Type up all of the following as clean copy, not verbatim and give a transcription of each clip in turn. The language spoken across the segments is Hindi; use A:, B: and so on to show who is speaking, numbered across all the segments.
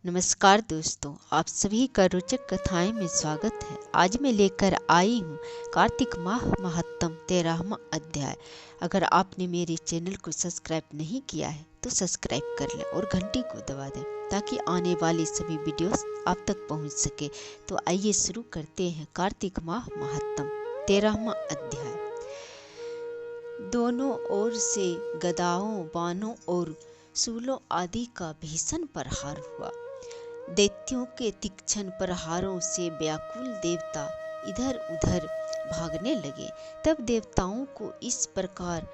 A: नमस्कार दोस्तों, आप सभी का रोचक कथाएं में स्वागत है। आज मैं लेकर आई हूँ कार्तिक माह महत्तम 13वां अध्याय। अगर आपने मेरे चैनल को सब्सक्राइब नहीं किया है तो सब्सक्राइब कर लें और घंटी को दबा दें ताकि आने वाली सभी वीडियोस आप तक पहुँच सके। तो आइए शुरू करते हैं कार्तिक माह महत्तम 13वां अध्याय। दोनों ओर से गदाओं, बाणों और शूलों आदि का भीषण प्रहार हुआ। दैत्यों के तीक्ष्ण प्रहारों से व्याकुल देवता इधर उधर भागने लगे। तब देवताओं को इस प्रकार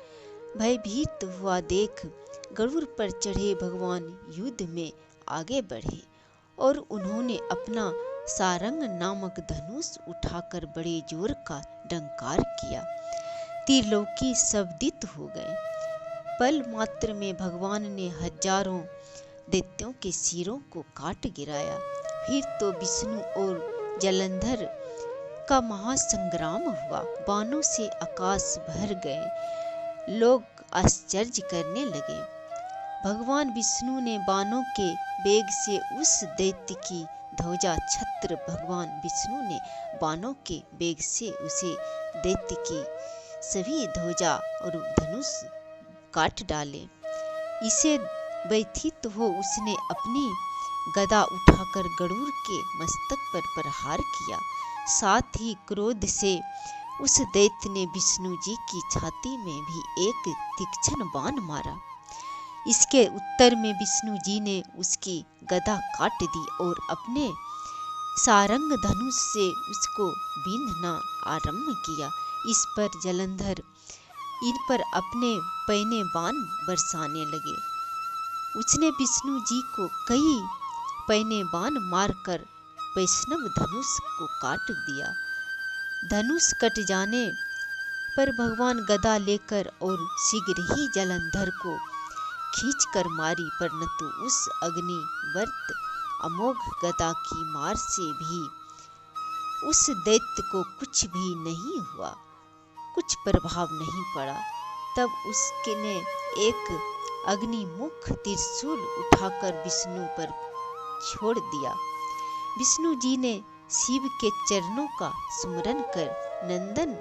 A: भयभीत हुआ देख गरुड़ पर चढ़े भगवान युद्ध में आगे बढ़े और उन्होंने अपना सारंग नामक धनुष उठाकर बड़े जोर का डंकार किया। त्रिलोकी शब्दित हो गए। पल मात्र में भगवान ने हजारों दैत्यों के सिरों को काट गिराया। फिर तो विष्णु और जलंधर का महासंग्राम हुआ। बाणों से आकाश भर गए। लोग आश्चर्य करने लगे। भगवान विष्णु ने बाणों के वेग से उस दैत्य की ध्वजा छत्र भगवान विष्णु ने बाणों के वेग से उसे दैत्य की सभी ध्वजा और धनुष काट डाले। इसे व्यथित हो उसने अपनी गदा उठाकर गरुड़ के मस्तक पर प्रहार किया। साथ ही क्रोध से उस दैत्य ने विष्णु जी की छाती में भी एक तीक्ष्ण बाण मारा। इसके उत्तर में विष्णु जी ने उसकी गदा काट दी और अपने सारंग धनुष से उसको बींधना आरंभ किया। इस पर जलंधर इन पर अपने पैने बाण बरसाने लगे। उसने विष्णु जी को कई पैने बाण मारकर वैष्णव धनुष को काट दिया। धनुष कट जाने पर भगवान गदा लेकर और शीघ्र ही जलंधर को खींचकर मारी, परंतु उस अग्निवर्त अमोघ गदा की मार से भी उस दैत्य को कुछ भी नहीं हुआ, कुछ प्रभाव नहीं पड़ा। तब उसने एक अग्निमुख त्रिशूल उठाकर विष्णु पर छोड़ दिया। विष्णु जी ने शिव के चरणों का स्मरण कर नंदन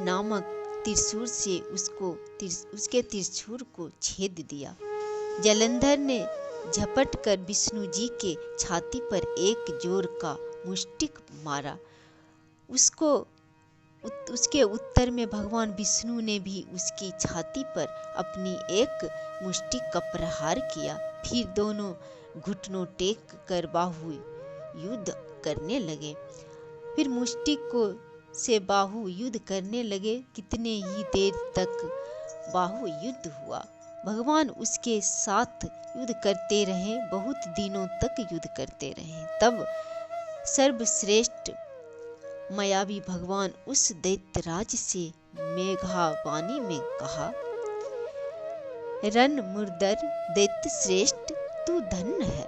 A: नामक त्रिशूल से उसके त्रिशूल को छेद दिया। जलंधर ने झपट कर विष्णु जी के छाती पर एक जोर का मुष्टिक मारा। उसके उत्तर में भगवान विष्णु ने भी उसकी छाती पर अपनी एक मुष्टिक का प्रहार किया। फिर दोनों घुटनों टेक कर बाहु युद्ध करने लगे। फिर मुष्टिक को से बाहु युद्ध करने लगे। कितने ही देर तक बाहु युद्ध हुआ। भगवान उसके साथ युद्ध करते रहे, बहुत दिनों तक युद्ध करते रहे। तब सर्वश्रेष्ठ मायावी भगवान उस दैत्यराज से मेघावाणी में कहा, रण मुर्दर दैत्य श्रेष्ठ, तू धन्य है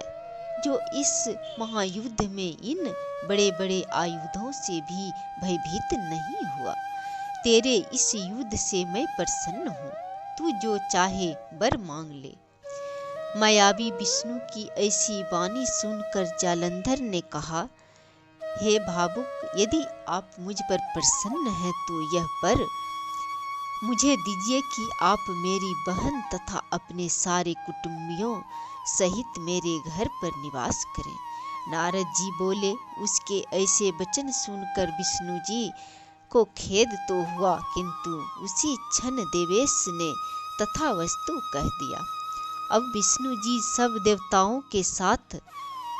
A: जो इस महायुद्ध में इन बड़े बड़े आयुधों से भी भयभीत नहीं हुआ। तेरे इस युद्ध से मैं प्रसन्न हूँ। तू जो चाहे वर मांग ले। मायावी विष्णु की ऐसी वाणी सुनकर जालंधर ने कहा, हे भावुक, यदि आप मुझ पर प्रसन्न हैं तो यह वर मुझे दीजिए कि आप मेरी बहन तथा अपने सारे कुटुंबियों सहित मेरे घर पर निवास करें। नारद जी बोले। उसके ऐसे वचन सुनकर विष्णु जी को खेद तो हुआ, किंतु उसी क्षण देवेश ने तथास्तु कह दिया। अब विष्णु जी सब देवताओं के साथ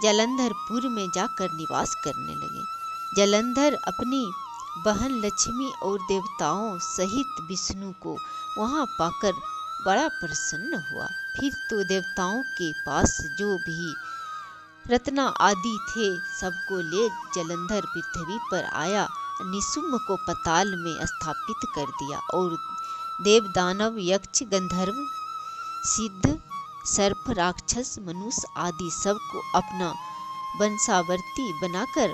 A: जलंधरपुर में जाकर निवास करने लगे। जलंधर अपनी बहन लक्ष्मी और देवताओं सहित विष्णु को वहां पाकर बड़ा प्रसन्न हुआ। फिर तो देवताओं के पास जो भी रत्ना आदि थे सबको ले जलंधर पृथ्वी पर आया। निशुम्भ को पताल में स्थापित कर दिया और देव दानव यक्ष गंधर्व सिद्ध सर्प राक्षस मनुष्य आदि सबको अपना वंशावर्ती बनाकर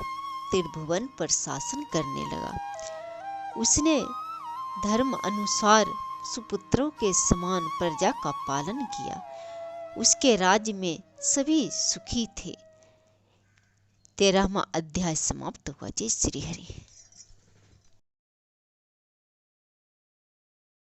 A: त्रिभुवन पर शासन करने लगा। उसने धर्म अनुसार सुपुत्रों के समान प्रजा का पालन किया। उसके राज्य में सभी सुखी थे। 13वां अध्याय समाप्त हुआ। जय श्री हरि।